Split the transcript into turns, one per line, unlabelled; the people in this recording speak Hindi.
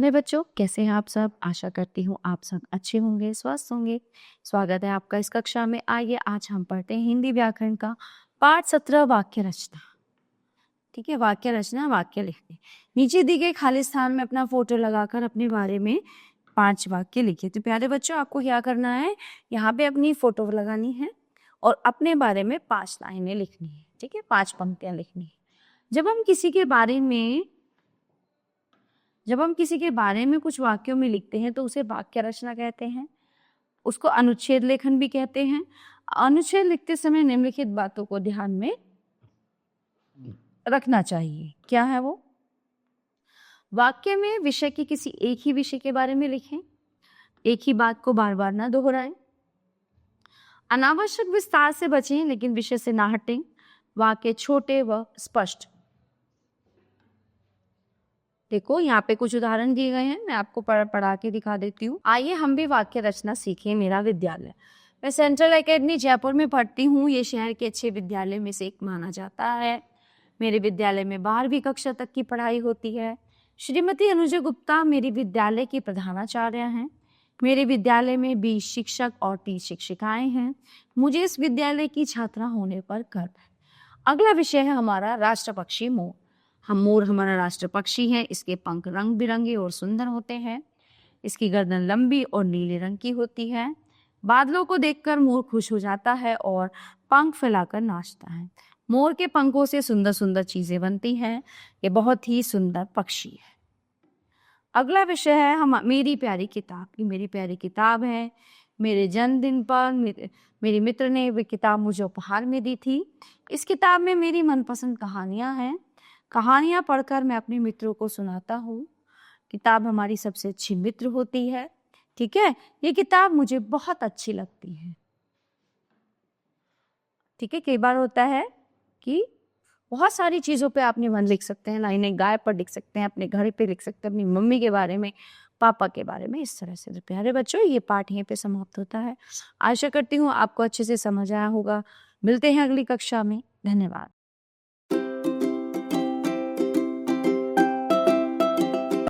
प्यारे बच्चों, कैसे हैं आप सब? आशा करती हूँ आप सब अच्छे होंगे, स्वस्थ होंगे। स्वागत है आपका इस कक्षा में। आइए आज हम पढ़ते हैं हिंदी व्याकरण का पाठ 17 वाक्य रचना। ठीक है, वाक्य रचना, वाक्य लिखने। नीचे दी गई खाली स्थान में अपना फोटो लगाकर अपने बारे में 5 वाक्य लिखिए। तो प्यारे बच्चों, आपको क्या करना है, यहाँ पे अपनी फोटो लगानी है और अपने बारे में 5 लाइनें लिखनी है। ठीक है, 5 पंक्तियां लिखनी है। जब हम किसी के बारे में कुछ वाक्यों में लिखते हैं तो उसे वाक्य रचना कहते हैं। उसको अनुच्छेद लेखन भी कहते हैं। अनुच्छेद लिखते समय निम्नलिखित बातों को ध्यान में रखना चाहिए। क्या है वो? वाक्य में विषय की किसी एक ही विषय के बारे में लिखें। एक ही बात को बार बार ना दोहराएं। अनावश्यक विस्तार से बचें लेकिन विषय से ना हटें। वाक्य छोटे व स्पष्ट। देखो, यहाँ पे कुछ उदाहरण दिए गए हैं, मैं आपको पढ़ा के दिखा देती हूँ। आइए हम भी वाक्य रचना सीखें। मेरा विद्यालय। मैं सेंट्रल एकेडमी जयपुर में पढ़ती हूँ। ये शहर के अच्छे विद्यालय में से एक माना जाता है। मेरे विद्यालय में 12वीं कक्षा तक की पढ़ाई होती है। श्रीमती अनुजा गुप्ता मेरी विद्यालय की प्रधानाचार्य हैं। मेरे विद्यालय में 20 शिक्षक और 30 शिक्षिकाएं हैं। मुझे इस विद्यालय की छात्रा होने पर गर्व है। अगला विषय है हमारा राष्ट्र पक्षी मोर। मोर हमारा राष्ट्र पक्षी है। इसके पंख रंग बिरंगे और सुंदर होते हैं। इसकी गर्दन लंबी और नीले रंग की होती है। बादलों को देखकर मोर खुश हो जाता है और पंख फैलाकर नाचता है। मोर के पंखों से सुंदर सुंदर चीजें बनती हैं। ये बहुत ही सुंदर पक्षी है। अगला विषय है मेरी प्यारी किताब। की मेरी प्यारी किताब है। मेरे जन्मदिन पर मेरी मित्र ने वो किताब मुझे उपहार में दी थी। इस किताब में मेरी मनपसंद कहानियां हैं। कहानियां पढ़कर मैं अपने मित्रों को सुनाता हूँ। किताब हमारी सबसे अच्छी मित्र होती है। ठीक है, ये किताब मुझे बहुत अच्छी लगती है। ठीक है, कई बार होता है कि बहुत सारी चीजों पे आपने मन लिख सकते हैं। लाइनें गाय पर लिख सकते हैं, अपने घर पे लिख सकते हैं, अपनी मम्मी के बारे में, पापा के बारे में, इस तरह से। तो प्यारे बच्चों, ये पाठ यहीं पे समाप्त होता है। आशा करती हूँ आपको अच्छे से समझ आया होगा। मिलते हैं अगली कक्षा में। धन्यवाद।